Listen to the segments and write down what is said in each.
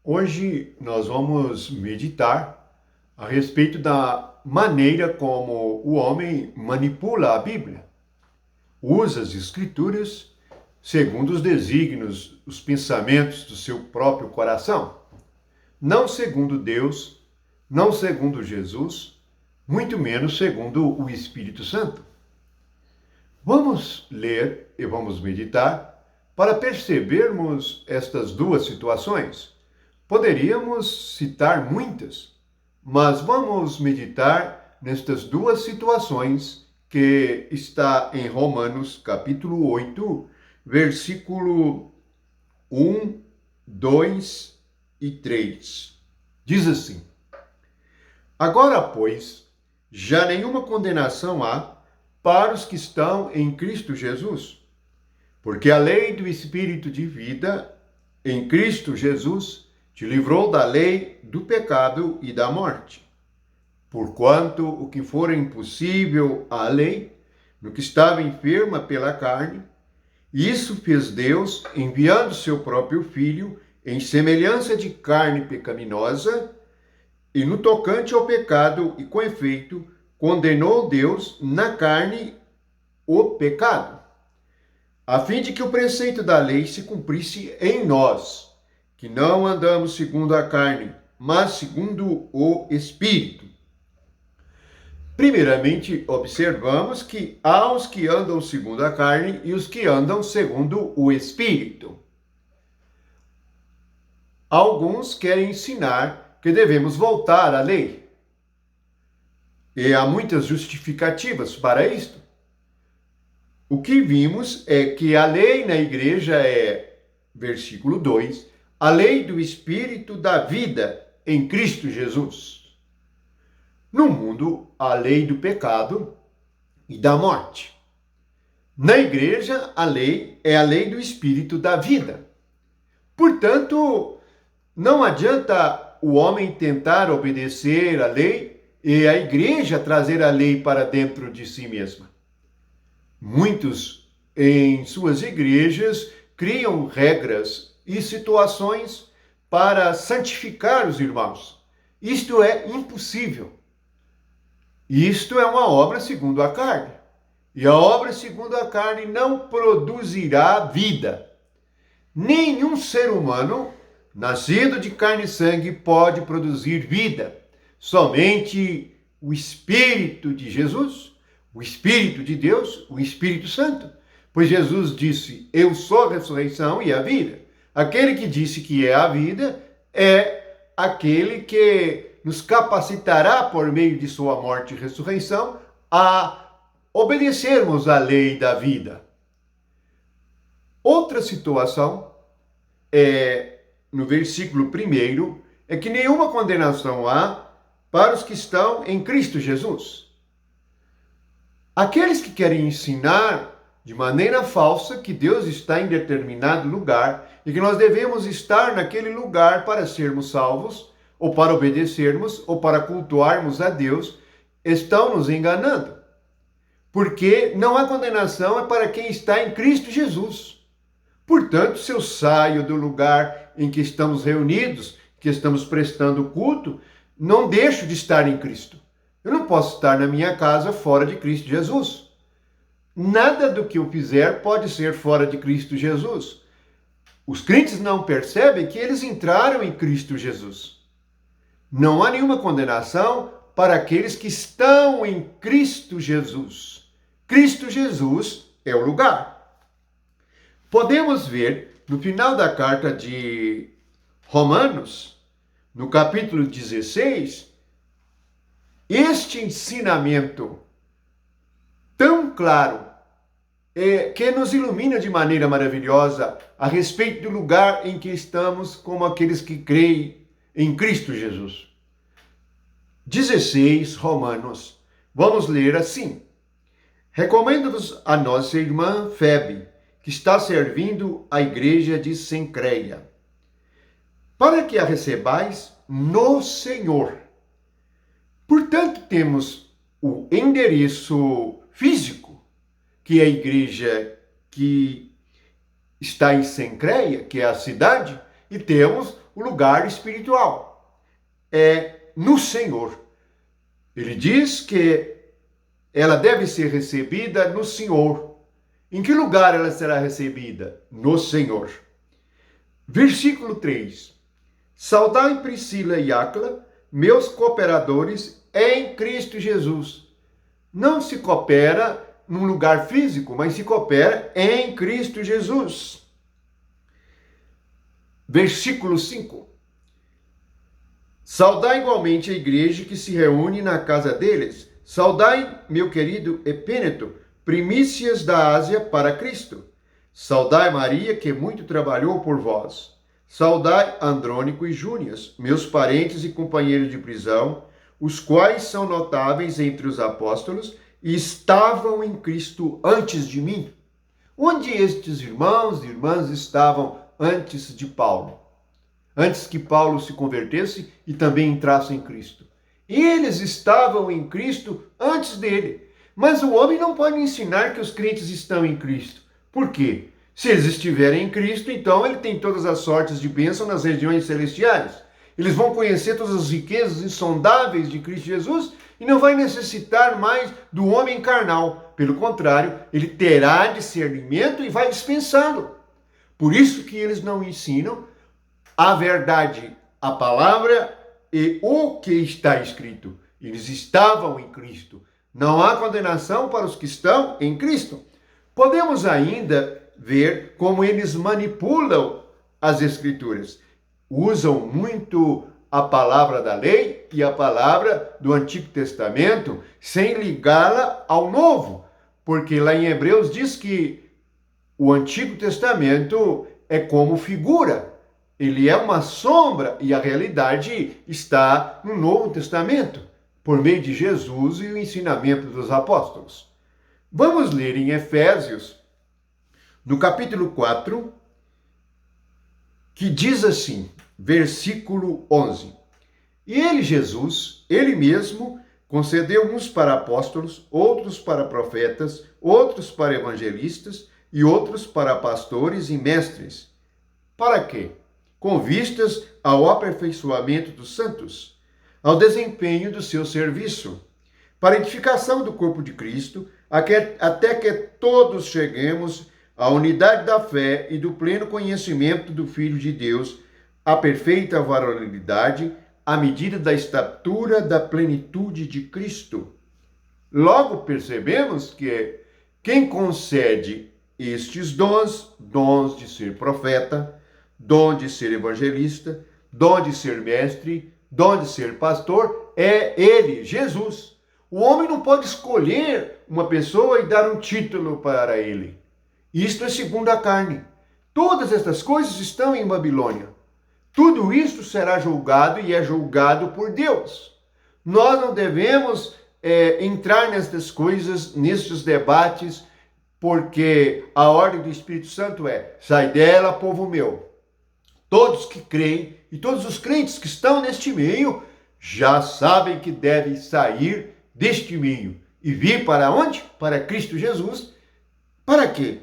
Hoje nós vamos meditar a respeito da maneira como o homem manipula a Bíblia, usa as Escrituras segundo os desígnios, os pensamentos do seu próprio coração, não segundo Deus, não segundo Jesus, muito menos segundo o Espírito Santo. Vamos ler e vamos meditar para percebermos estas duas situações. Poderíamos citar muitas, mas vamos meditar nestas duas situações que está em Romanos capítulo 8, versículo 1, 2 e 3. Diz assim: Agora, pois, já nenhuma condenação há para os que estão em Cristo Jesus, porque a lei do Espírito de vida em Cristo Jesus te livrou da lei do pecado e da morte. Porquanto o que for impossível à lei, no que estava enferma pela carne, isso fez Deus, enviando seu próprio Filho em semelhança de carne pecaminosa, e no tocante ao pecado, e com efeito, condenou Deus na carne o pecado, a fim de que o preceito da lei se cumprisse em nós, que não andamos segundo a carne, mas segundo o Espírito. Primeiramente, observamos que há os que andam segundo a carne e os que andam segundo o Espírito. Alguns querem ensinar que devemos voltar à lei. E há muitas justificativas para isto. O que vimos é que a lei na igreja é, versículo 2, a lei do Espírito da vida em Cristo Jesus. No mundo, a lei do pecado e da morte. Na igreja, a lei é a lei do Espírito da vida. Portanto, não adianta o homem tentar obedecer à lei e a igreja trazer a lei para dentro de si mesma. Muitos, em suas igrejas, criam regras e situações para santificar os irmãos. Isto é impossível. Isto é uma obra segundo a carne. E a obra segundo a carne não produzirá vida. Nenhum ser humano, nascido de carne e sangue, pode produzir vida. Somente o Espírito de Jesus, o Espírito de Deus, o Espírito Santo. Pois Jesus disse, eu sou a ressurreição e a vida. Aquele que disse que é a vida é aquele que nos capacitará por meio de sua morte e ressurreição a obedecermos à lei da vida. Outra situação é, no versículo 1, é que nenhuma condenação há para os que estão em Cristo Jesus. Aqueles que querem ensinar de maneira falsa que Deus está em determinado lugar e que nós devemos estar naquele lugar para sermos salvos, ou para obedecermos, ou para cultuarmos a Deus, estão nos enganando. Porque não há condenação é para quem está em Cristo Jesus. Portanto, se eu saio do lugar em que estamos reunidos, que estamos prestando culto, não deixo de estar em Cristo. Eu não posso estar na minha casa fora de Cristo Jesus. Nada do que eu fizer pode ser fora de Cristo Jesus. Os crentes não percebem que eles entraram em Cristo Jesus. Não há nenhuma condenação para aqueles que estão em Cristo Jesus. Cristo Jesus é o lugar. Podemos ver no final da carta de Romanos, no capítulo 16, este ensinamento tão claro que nos ilumina de maneira maravilhosa a respeito do lugar em que estamos como aqueles que creem em Cristo Jesus. 16, Romanos. Vamos ler assim. Recomendo-vos a nossa irmã Febe, que está servindo a igreja de Cencreia, para que a recebais no Senhor. Portanto, temos o endereço físico, que é a igreja que está em Cencreia, que é a cidade, e temos o lugar espiritual. É no Senhor. Ele diz que ela deve ser recebida no Senhor. Em que lugar ela será recebida? No Senhor. Versículo 3. Saudai Priscila e Áquila, meus cooperadores em Cristo Jesus. Não se coopera num lugar físico, mas se coopera em Cristo Jesus. Versículo 5. Saudai igualmente a igreja que se reúne na casa deles. Saudai, meu querido Epêneto, primícias da Ásia para Cristo. Saudai Maria, que muito trabalhou por vós. Saudai Andrônico e Júnias, meus parentes e companheiros de prisão, os quais são notáveis entre os apóstolos e estavam em Cristo antes de mim. Onde estes irmãos e irmãs estavam antes de Paulo? Antes que Paulo se convertesse e também entrasse em Cristo. Eles estavam em Cristo antes dele. Mas o homem não pode ensinar que os crentes estão em Cristo. Por quê? Se eles estiverem em Cristo, então ele tem todas as sortes de bênção nas regiões celestiais. Eles vão conhecer todas as riquezas insondáveis de Cristo Jesus e não vai necessitar mais do homem carnal. Pelo contrário, ele terá de ser alimento e vai dispensá-lo. Por isso que eles não ensinam a verdade, a palavra e o que está escrito. Eles estavam em Cristo. Não há condenação para os que estão em Cristo. Podemos ainda ver como eles manipulam as Escrituras. Usam muito a palavra da lei e a palavra do Antigo Testamento sem ligá-la ao Novo. Porque lá em Hebreus diz que o Antigo Testamento é como figura. Ele é uma sombra e a realidade está no Novo Testamento, por meio de Jesus e o ensinamento dos apóstolos. Vamos ler em Efésios, no capítulo 4, que diz assim, versículo 11. E ele, Jesus, ele mesmo, concedeu uns para apóstolos, outros para profetas, outros para evangelistas e outros para pastores e mestres. Para quê? Com vistas ao aperfeiçoamento dos santos, ao desempenho do seu serviço, para a edificação do corpo de Cristo, até que todos cheguemos à unidade da fé e do pleno conhecimento do Filho de Deus, à perfeita varonilidade, à medida da estatura da plenitude de Cristo. Logo percebemos que quem concede estes dons de ser profeta, dom de ser evangelista, dom de ser mestre, dom de ser pastor, é ele, Jesus. O homem não pode escolher uma pessoa e dar um título para ele. Isto é segundo a carne. Todas estas coisas estão em Babilônia. Tudo isto será julgado e é julgado por Deus. Nós não devemos entrar nestas coisas, nestes debates, porque a ordem do Espírito Santo é: sai dela, povo meu. Todos que creem e todos os crentes que estão neste meio já sabem que devem sair deste meio e vir para onde? Para Cristo Jesus. Para quê?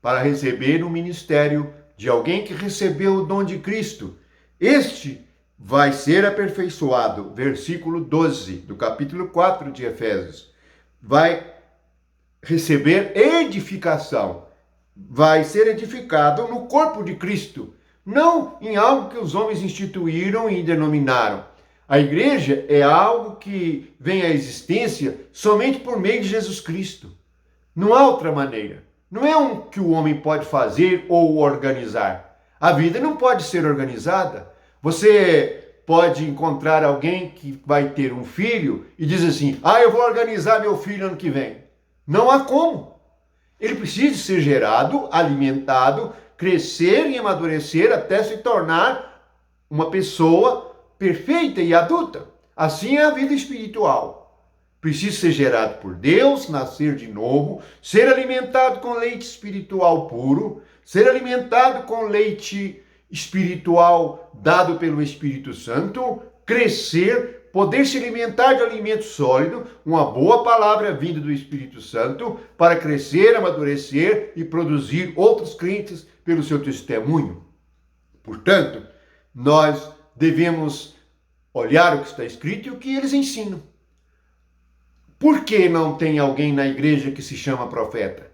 Para receber o ministério de alguém que recebeu o dom de Cristo. Este vai ser aperfeiçoado, versículo 12 do capítulo 4 de Efésios. Vai receber edificação, vai ser edificado no corpo de Cristo, não em algo que os homens instituíram e denominaram. A igreja é algo que vem à existência somente por meio de Jesus Cristo. Não há outra maneira. Não é um que o homem pode fazer ou organizar. A vida não pode ser organizada. Você pode encontrar alguém que vai ter um filho e diz assim: eu vou organizar meu filho ano que vem. Não há como. Ele precisa ser gerado, alimentado, crescer e amadurecer até se tornar uma pessoa perfeita e adulta. Assim é a vida espiritual. Precisa ser gerado por Deus, nascer de novo, ser alimentado com leite espiritual puro, ser alimentado com leite espiritual dado pelo Espírito Santo, crescer, poder se alimentar de alimento sólido, uma boa palavra vinda do Espírito Santo, para crescer, amadurecer e produzir outros crentes pelo seu testemunho. Portanto, nós devemos olhar o que está escrito e o que eles ensinam. Por que não tem alguém na igreja que se chama profeta?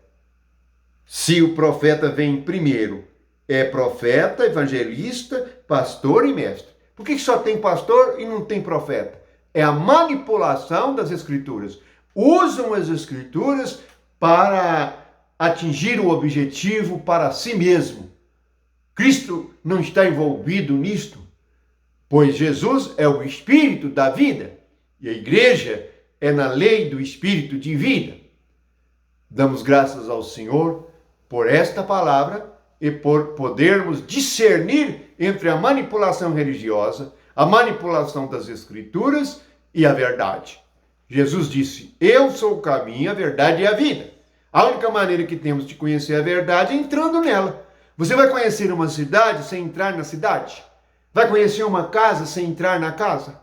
Se o profeta vem primeiro, é profeta, evangelista, pastor e mestre. Por que só tem pastor e não tem profeta? É a manipulação das escrituras. Usam as escrituras para atingir o objetivo para si mesmo. Cristo não está envolvido nisto, pois Jesus é o Espírito da vida e a igreja é na lei do Espírito de vida. Damos graças ao Senhor por esta palavra e por podermos discernir entre a manipulação religiosa, a manipulação das Escrituras e a verdade. Jesus disse: eu sou o caminho, a verdade e a vida. A única maneira que temos de conhecer a verdade é entrando nela. Você vai conhecer uma cidade sem entrar na cidade? Vai conhecer uma casa sem entrar na casa?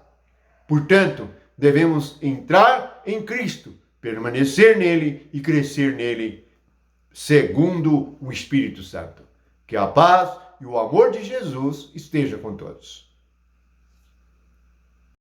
Portanto, devemos entrar em Cristo, permanecer nele e crescer nele, segundo o Espírito Santo. Que a paz e o amor de Jesus esteja com todos.